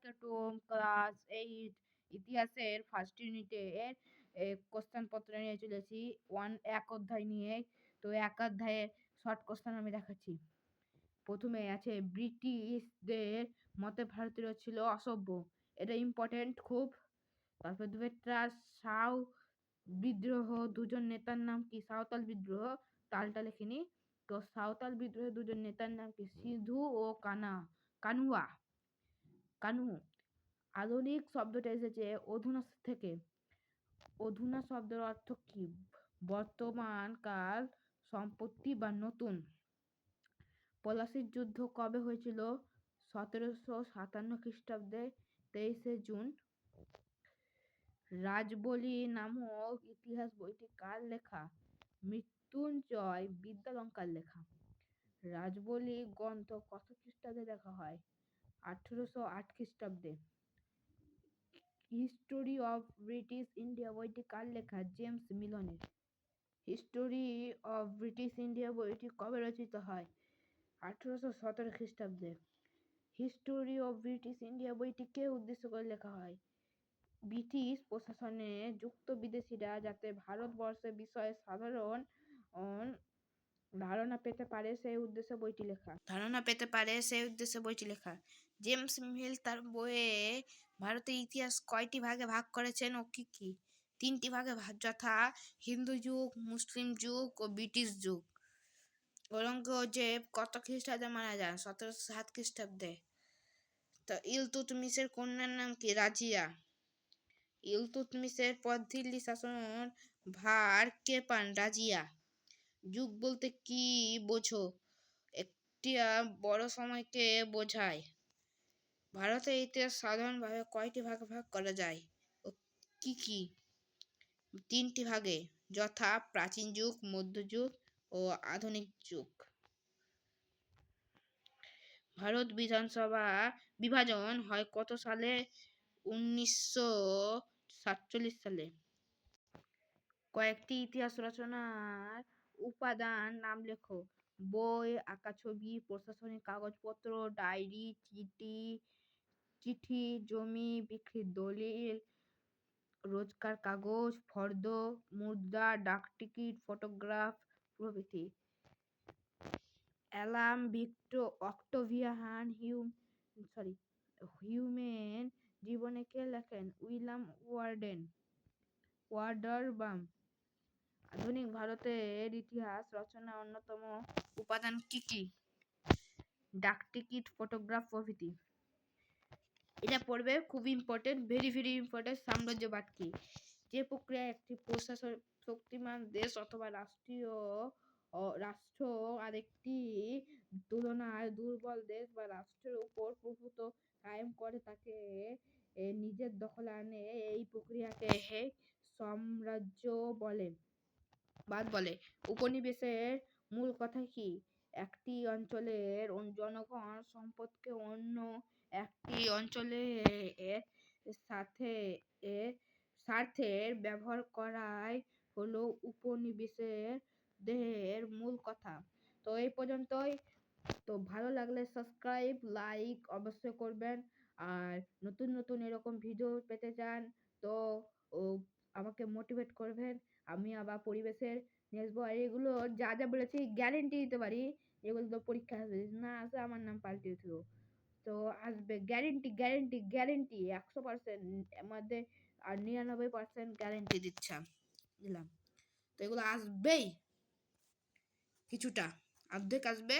Welcome class 8 ইতিহাসের first ইউনিটের question পত্র নিয়ে চলেছি এক অধ্যায় নিয়ে। তো এক অধ্যায়ের শর্ট কোশ্চেন আমি দেখাচ্ছি। প্রথমে আছে ব্রিটিশদের মতে ভারতীয় ছিল অসভ্য, এটা ইম্পর্টেন্ট খুব। তারপর সাউ বিদ্রোহ দুজন নেতার নাম কি? সাঁওতাল বিদ্রোহ, তালটা লেখিনি। তো সাঁওতাল বিদ্রোহের দুজন নেতার নাম কি? সিধু ও কানুয়া কানু। আধুনিক শব্দটা এসেছে অধুনা থেকে। অধুনা শব্দের অর্থ কি? বর্তমান কাল, সম্পত্তি বা নতুন। পলাশির যুদ্ধ কবে হয়েছিল? 1757 খ্রিস্টাব্দে 23শে জুন। রাজবলি নামক ইতিহাস বইটি কার লেখা? মৃত্যুঞ্জয় বিদ্যালঙ্কার লেখা। রাজবলি গ্রন্থ কত খ্রিস্টাব্দে লেখা হয়? 1808 খ্রিস্টাব্দে। হিস্টোরি অফ ব্রিটিশ ইন্ডিয়া বইটি কার লেখা? জেমস মিলনের। হিস্টোরি অফ ব্রিটিশ ইন্ডিয়া বইটি কবে রচিত হয়? 1817 খ্রিস্টাব্দে। হিস্টোরি অফ ব্রিটিশ ইন্ডিয়া বইটি কে উদ্দেশ্য করে লেখা হয়? ব্রিটিশ প্রশাসনে যুক্ত বিদেশিরা যাতে ভারতবর্ষের বিষয়ে সাধারণ ধারণা পেতে পারে সেই উদ্দেশ্যে বইটি লেখা। জেমস মিল তার বইয়ে ভারতের ইতিহাস কয়টি ভাগে ভাগ করেছেন ও কি কি? 3টি ভাগে, যথা হিন্দু যুগ, মুসলিম যুগ ও ব্রিটিশ যুগ। ঔরঙ্গজেব কত খ্রিস্টাব্দে মারা যান? 1707 খ্রিস্টাব্দে। তো ইলতুৎমিশের কন্যার নাম কি? রাজিয়া। ইলতুৎমিশের পর দিল্লি শাসন ভার কে পান? রাজিয়া। যুগ বলতে কি বোঝো? একটি বড় সময়কে বোঝায়। ভারতের ইতিহাস সাধারণভাবে কয়টি ভাগে ভাগ করা যায় ও কি কি? 3টি ভাগে, যথা প্রাচীন যুগ, মধ্যযুগ ও আধুনিক যুগ। ভারত বিধানসভা বিভাজন হয় কত সালে? 1947 সালে। কয়েকটি ইতিহাস রচনার উপাদান নাম লেখো। বই, আঁকা ছবি, প্রশাসনিক কাগজপত্র, ডায়েরি, চিঠি, জমি বিক্রির দলিল, রোজকার কাগজ, ফর্দ, মুদ্রা, ডাকটিকিট, ফটোগ্রাফ প্রভৃতি। অ্যালাম ভিক্টর অক্টোভিয়ান হিউম্যান জীবনে কে লেখেন? উইলিয়াম ওয়ার্ডারবার্ন। আধুনিক ভারতের ইতিহাস রচনার অন্যতম উপাদান কি কি? ডাকটিকিট, ফটোগ্রাফ প্রভৃতি। এটা পড়বে, খুব ইম্পর্টেন্ট, ভেরি ভেরি ইম্পর্টেন্ট। সাম্রাজ্যবাদ কি? যে প্রক্রিয়া একটি প্রশাসন শক্তিমান দেশ অথবা রাষ্ট্র আরেকটি তুলনায় দুর্বল দেশ বা রাষ্ট্রের উপর প্রভুত্ব কায়েম করে তাকে নিজের দখলে আনে। এই প্রক্রিয়াকে সাম্রাজ্যবাদ বলে। উপনিবেশের মূল কথা কি? একটি অঞ্চলের জনগণ সম্পদকে অন্য একটি অঞ্চলের স্বার্থের ব্যবহার করাই হলো উপনিবেশদের মূল কথা। তো এই পর্যন্তই। তো ভালো লাগলে সাবস্ক্রাইব, লাইক অবশ্যই করবেন। আর নতুন নতুন এরকম ভিডিও পেতে চান তো আমাকে মোটিভেট করবেন। আমি আবার পরিবেশের নেসবো। আর এগুলো যা যা বলেছি গ্যারেন্টি দিতে পারি, এগুলো তো পরীক্ষা আসবে না, আসে আমার নাম পাল্টে দিল। তো আসবে, গ্যারেন্টি গ্যারেন্টি গ্যারেন্টি 100% মধ্যে। আর 99% গ্যারেন্টি দিলাম। তো এগুলো আসবেই, কিছুটা অর্ধেক আসবে।